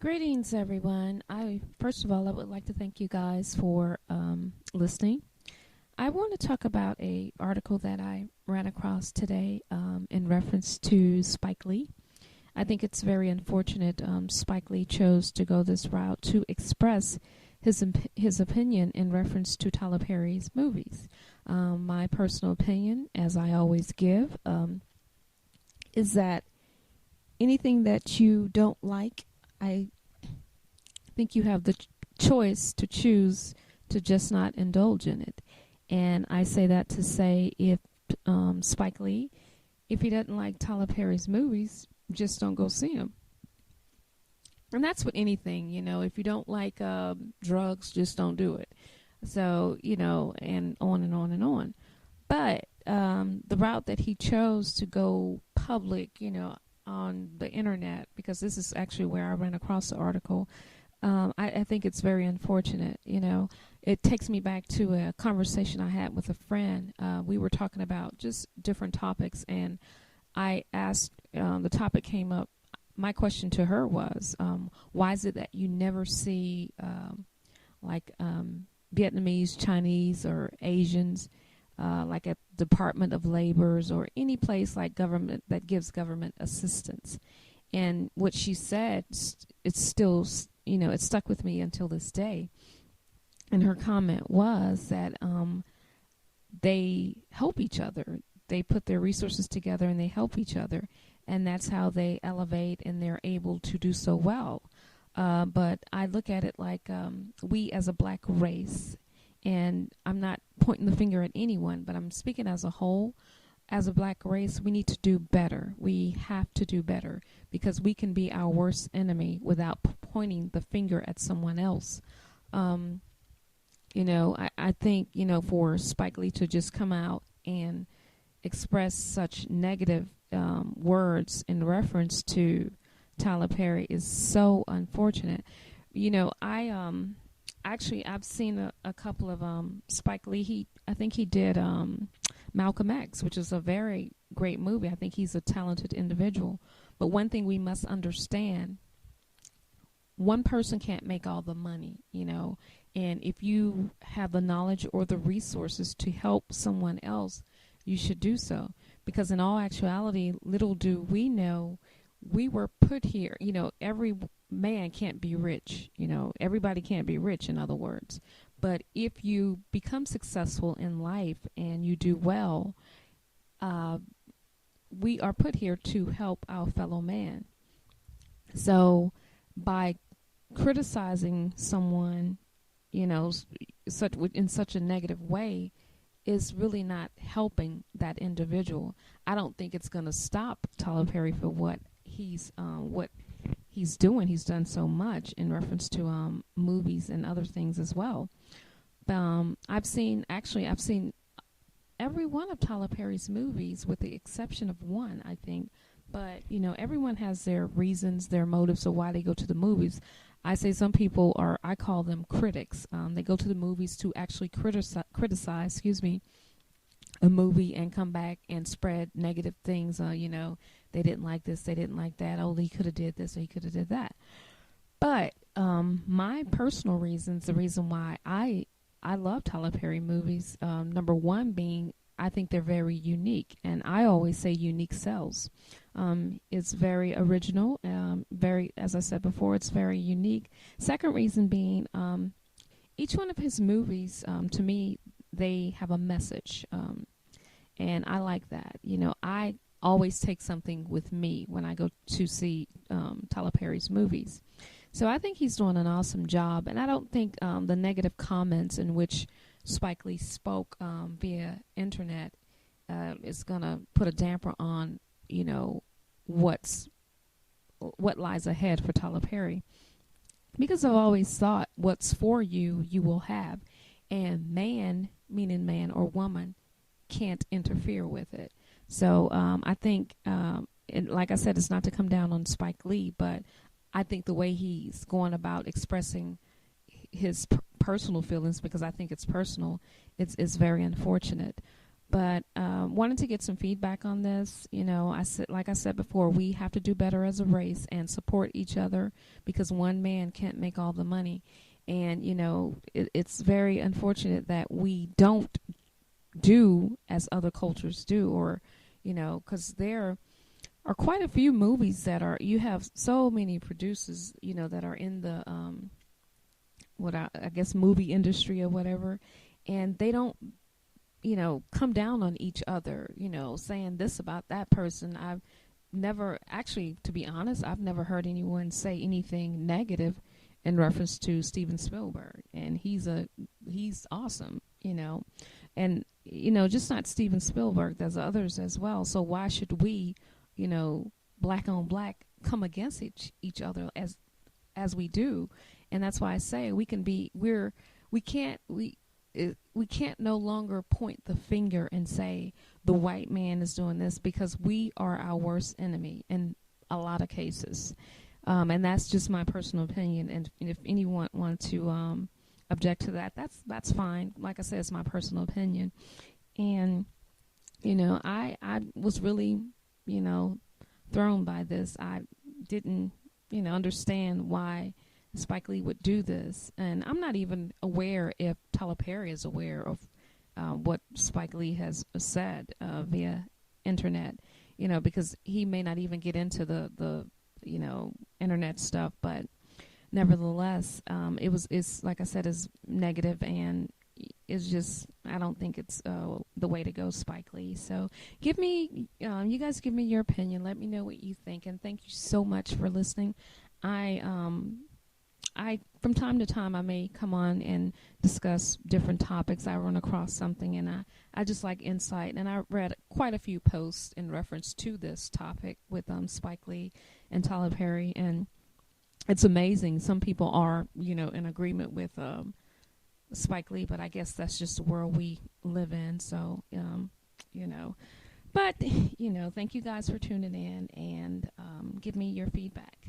Greetings, everyone. First of all, I would like to thank you guys for listening. I want to talk about a article that I ran across today in reference to Spike Lee. I think it's very unfortunate Spike Lee chose to go this route to express his opinion in reference to Tyler Perry's movies. My personal opinion, as I always give, is that anything that you don't like, I think you have the choice to choose to just not indulge in it. And I say that to say if Spike Lee, if he doesn't like Tyler Perry's movies, just don't go see them. And that's with anything, if you don't like drugs, just don't do it. So, and on and on and on. But the route that he chose to go public, on the internet, because this is actually where I ran across the article, I think it's very unfortunate. It takes me back to a conversation I had with a friend. We were talking about just different topics, and I asked, the topic came up. My question to her was, why is it that you never see Vietnamese, Chinese, or Asians, like at Department of Labor's or any place like government that gives government assistance? And what she said, it's still, it stuck with me until this day. And her comment was that they help each other. They put their resources together and they help each other. And that's how they elevate and they're able to do so well. But I look at it like we as a black race, and I'm not pointing the finger at anyone, but I'm speaking as a whole. As a black race, we need to do better. We have to do better because we can be our worst enemy without pointing the finger at someone else. I think, for Spike Lee to just come out and express such negative words in reference to Tyler Perry is so unfortunate. I've seen a couple of Spike Lee. I think he did Malcolm X, which is a very great movie. I think he's a talented individual. But one thing we must understand, one person can't make all the money, and if you have the knowledge or the resources to help someone else, you should do so. Because in all actuality, little do we know, we were put here. Every man can't be rich. Everybody can't be rich, in other words. But if you become successful in life and you do well, we are put here to help our fellow man. So by criticizing someone, in such a negative way, is really not helping that individual. I don't think it's going to stop Tyler Perry for what he's doing. He's done so much in reference to movies and other things as well. I've seen every one of Tyler Perry's movies with the exception of one, I think. But, everyone has their reasons, their motives of why they go to the movies. I say some people I call them critics. They go to the movies to actually criticize, a movie and come back and spread negative things. They didn't like this, they didn't like that. Oh, he could have did this or he could have did that. But my personal reasons, the reason why I love Tyler Perry movies, number one being I think they're very unique, and I always say unique sells. It's very original, as I said before, it's very unique. Second reason being, each one of his movies, to me, they have a message, and I like that. I always take something with me when I go to see Tyler Perry's movies. So I think he's doing an awesome job, and I don't think the negative comments in which Spike Lee spoke via internet is going to put a damper on, what lies ahead for Tyler Perry. Because I've always thought what's for you, you will have. And man, meaning man or woman, can't interfere with it. So I think, and like I said, it's not to come down on Spike Lee, but I think the way he's going about expressing his personal feelings, because I think it's personal, it's very unfortunate. But wanted to get some feedback on this. Like I said before, we have to do better as a race and support each other, because one man can't make all the money. And it's very unfortunate that we don't do as other cultures do, or because there are quite a few movies that are, you have so many producers that are in the I guess movie industry or whatever, and they don't come down on each other, saying this about that person. I've never, actually, to be honest, I've never heard anyone say anything negative in reference to Steven Spielberg, and he's awesome, and just not Steven Spielberg. There's others as well. So why should we, black on black, come against each other as we do? And that's why I say we can't no longer point the finger and say the white man is doing this, because we are our worst enemy in a lot of cases. And that's just my personal opinion. And if anyone wants to object to that, that's fine. Like I said, it's my personal opinion. And I was really thrown by this. I didn't understand why Spike Lee would do this, and I'm not even aware if Tyler Perry is aware of what Spike Lee has said via internet, because he may not even get into the internet stuff, but nevertheless, it's like I said, is negative, and it's just, I don't think it's the way to go, Spike Lee. So you guys give me your opinion. Let me know what you think, and thank you so much for listening. I from time to time, I may come on and discuss different topics. I run across something, and I just like insight. And I read quite a few posts in reference to this topic with Spike Lee and Tyler Perry, and it's amazing. Some people are, in agreement with Spike Lee, but I guess that's just the world we live in. So, but thank you guys for tuning in, and give me your feedback.